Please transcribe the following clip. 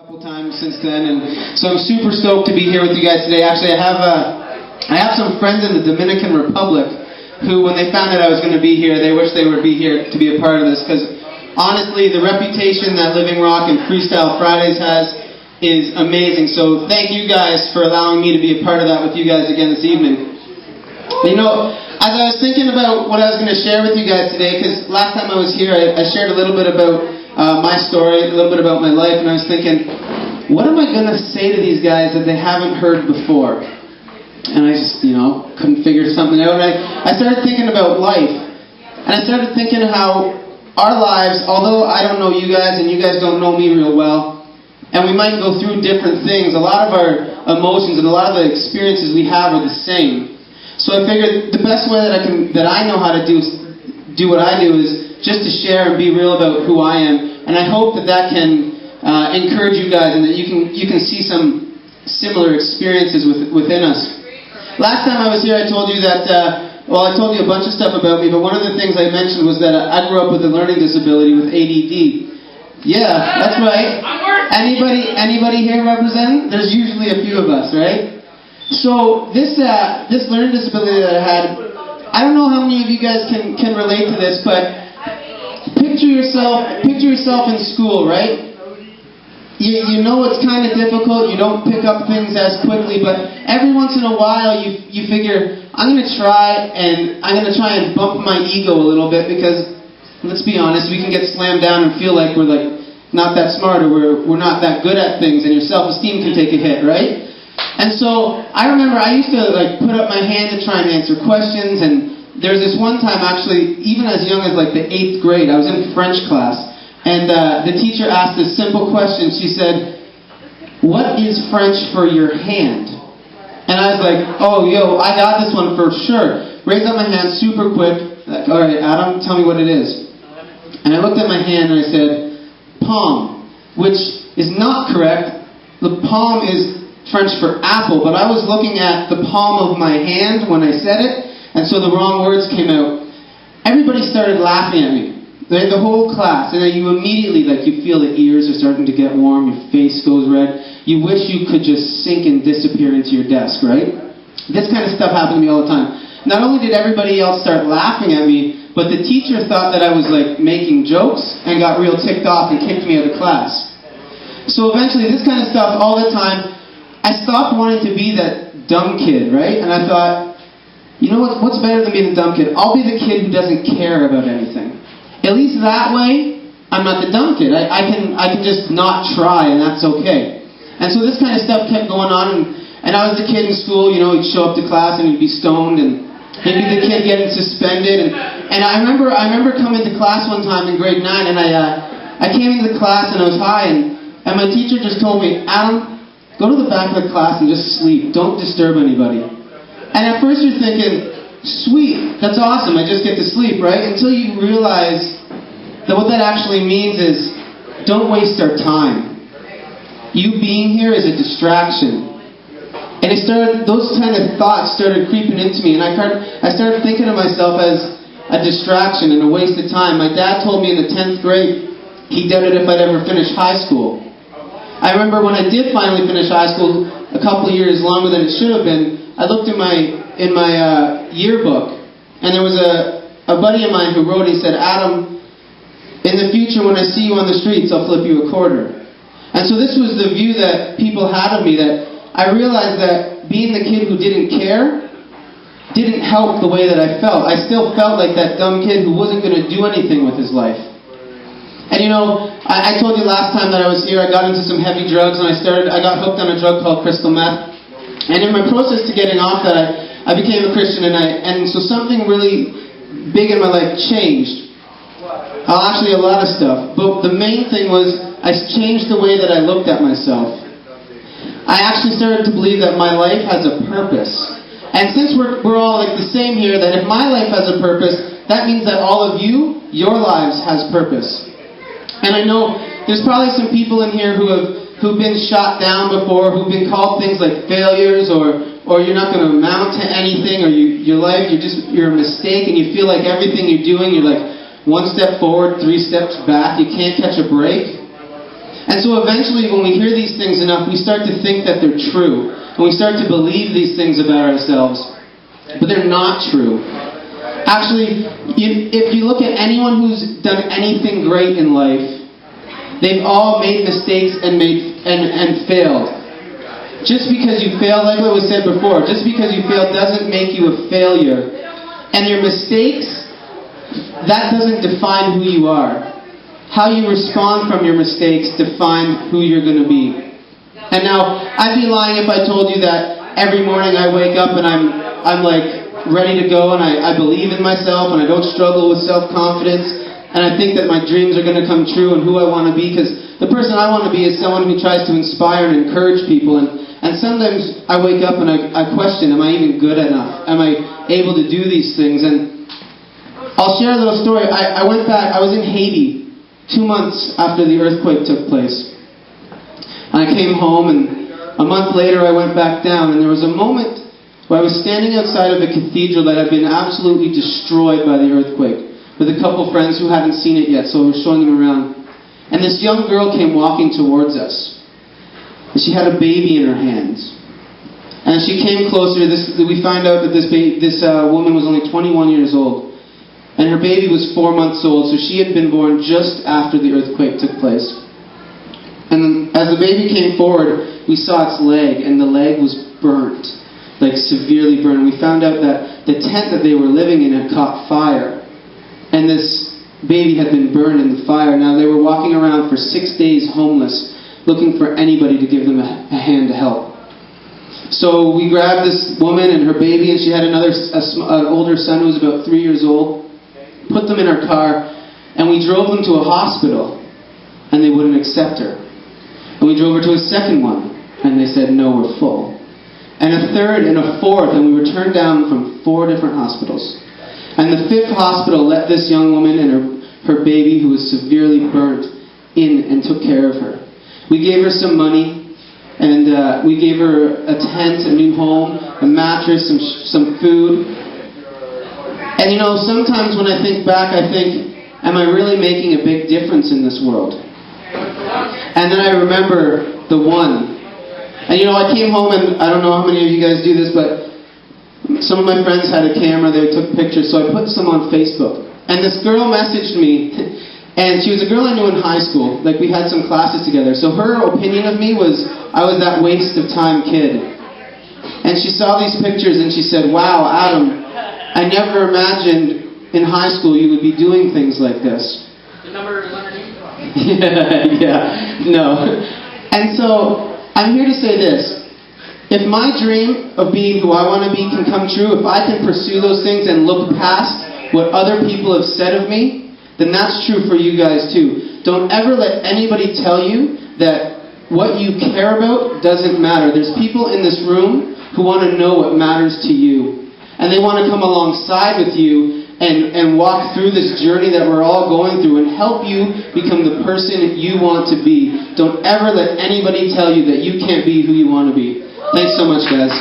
couple times since then, and so I'm super stoked to be here with you guys today. Actually, I have some friends in the Dominican Republic who, when they found out I was going to be here, they wish they would be here to be a part of this, because honestly, the reputation that Living Rock and Freestyle Fridays has is amazing. So thank you guys for allowing me to be a part of that with you guys again this evening. You know, as I was thinking about what I was going to share with you guys today, because last time I was here, I shared a little bit about my story, a little bit about my life, and I was thinking, what am I going to say to these guys that they haven't heard before? And I just, couldn't figure something out. And I started thinking about life, and I started thinking how our lives, although I don't know you guys, and you guys don't know me real well, and we might go through different things, a lot of our emotions and a lot of the experiences we have are the same. So I figured the best way that I know how to do what I do is just to share and be real about who I am. And I hope that can encourage you guys, and that you can see some similar experiences within us. Last time I was here, I told you that, I told you a bunch of stuff about me, but one of the things I mentioned was that I grew up with a learning disability with ADD. Yeah, that's right. Anybody here represent? There's usually a few of us, right? So this learning disability that I had, I don't know how many of you guys can relate to this, but picture yourself in school, right? You know it's kind of difficult, you don't pick up things as quickly, but every once in a while you figure, I'm going to try and bump my ego a little bit, because, let's be honest, we can get slammed down and feel like we're not that smart, or we're not that good at things, and your self-esteem can take a hit, right? And so I remember I used to put up my hand to try and answer questions, and there was this one time, actually, even as young as the 8th grade, I was in French class, and the teacher asked this simple question. She said, "What is French for your hand?" And I was like, oh, I got this one for sure. Raised up my hand super quick. All right, Adam, tell me what it is. And I looked at my hand and I said, palm, which is not correct. The palm is French for apple, but I was looking at the palm of my hand when I said it, and so the wrong words came out. Everybody started laughing at me. The whole class, and then you immediately, you feel the ears are starting to get warm, your face goes red. You wish you could just sink and disappear into your desk, right? This kind of stuff happened to me all the time. Not only did everybody else start laughing at me, but the teacher thought that I was making jokes and got real ticked off and kicked me out of class. So eventually, this kind of stuff all the time, I stopped wanting to be that dumb kid, right? And I thought, you know what's better than being the dumb kid? I'll be the kid who doesn't care about anything. At least that way, I'm not the dumb kid. I can just not try, and that's okay. And so this kind of stuff kept going on, and I was the kid in school, he'd show up to class and he'd be stoned, and he'd be the kid getting suspended. And I remember coming to class one time in grade 9, and I came into the class and I was high, and my teacher just told me, Adam, go to the back of the class and just sleep. Don't disturb anybody. And at first you're thinking, sweet, that's awesome, I just get to sleep, right? Until you realize that what that actually means is, don't waste our time. You being here is a distraction. And those kind of thoughts started creeping into me, and I started thinking of myself as a distraction and a waste of time. My dad told me in the 10th grade, he doubted if I'd ever finish high school. I remember when I did finally finish high school, a couple of years longer than it should have been, I looked in my yearbook, and there was a buddy of mine who wrote, he said, Adam, in the future when I see you on the streets, I'll flip you a quarter. And so this was the view that people had of me, that I realized that being the kid who didn't care didn't help the way that I felt. I still felt like that dumb kid who wasn't going to do anything with his life. And I told you last time that I was here, I got into some heavy drugs, and I got hooked on a drug called crystal meth. And in my process to getting off that, I became a Christian, and so something really big in my life changed. Actually, a lot of stuff. But the main thing was, I changed the way that I looked at myself. I actually started to believe that my life has a purpose. And since we're all the same here, that if my life has a purpose, that means that all of your lives has purpose. And I know there's probably some people in here who've been shot down before, who've been called things like failures, or you're not going to amount to anything, or your life, you're a mistake, and you feel like everything you're doing, you're 1 step forward, 3 steps back, you can't catch a break. And so eventually when we hear these things enough, we start to think that they're true. And we start to believe these things about ourselves. But they're not true. Actually, if you look at anyone who's done anything great in life, they've all made mistakes and failed. Just because you fail, like what was said before, just because you fail doesn't make you a failure. And your mistakes, that doesn't define who you are. How you respond from your mistakes define who you're going to be. And now, I'd be lying if I told you that every morning I wake up and I'm like ready to go and I believe in myself and I don't struggle with self-confidence and I think that my dreams are going to come true and who I want to be, because the person I want to be is someone who tries to inspire and encourage people. And sometimes I wake up and I question, am I even good enough? Am I able to do these things? And I'll share a little story. I went back, I was in Haiti 2 months after the earthquake took place. And I came home, and a month later I went back down, and there was a moment where I was standing outside of a cathedral that had been absolutely destroyed by the earthquake, with a couple friends who hadn't seen it yet, so I was showing them around. And this young girl came walking towards us. And she had a baby in her hands. And as she came closer, we find out that this woman was only 21 years old. And her baby was 4 months old, so she had been born just after the earthquake took place. And as the baby came forward, we saw its leg, and the leg was burnt, like severely burned. We found out that the tent that they were living in had caught fire, and this baby had been burned in the fire. Now they were walking around for 6 days homeless, looking for anybody to give them a hand to help. So we grabbed this woman and her baby, and she had an older son who was about 3 years old. Put them in our car, and we drove them to a hospital, and they wouldn't accept her. And we drove her to a second one, and they said, no, we're full. And a third and a fourth, and we were turned down from 4 different hospitals. And the 5th hospital let this young woman and her baby, who was severely burnt, in and took care of her. We gave her some money, and we gave her a tent, a new home, a mattress, some food. And you know, sometimes when I think back, I think, am I really making a big difference in this world? And then I remember the one. And you know, I came home, and I don't know how many of you guys do this, but some of my friends had a camera, they took pictures, so I put some on Facebook. And this girl messaged me, and she was a girl I knew in high school. Like, we had some classes together. So her opinion of me was, I was that waste of time kid. And she saw these pictures, and she said, wow, Adam, I never imagined in high school you would be doing things like this. The number is underneath? No. And so, I'm here to say this. If my dream of being who I want to be can come true, if I can pursue those things and look past what other people have said of me, then that's true for you guys too. Don't ever let anybody tell you that what you care about doesn't matter. There's people in this room who want to know what matters to you. And they want to come alongside with you and walk through this journey that we're all going through and help you become the person you want to be. Don't ever let anybody tell you that you can't be who you want to be. Thanks so much, guys.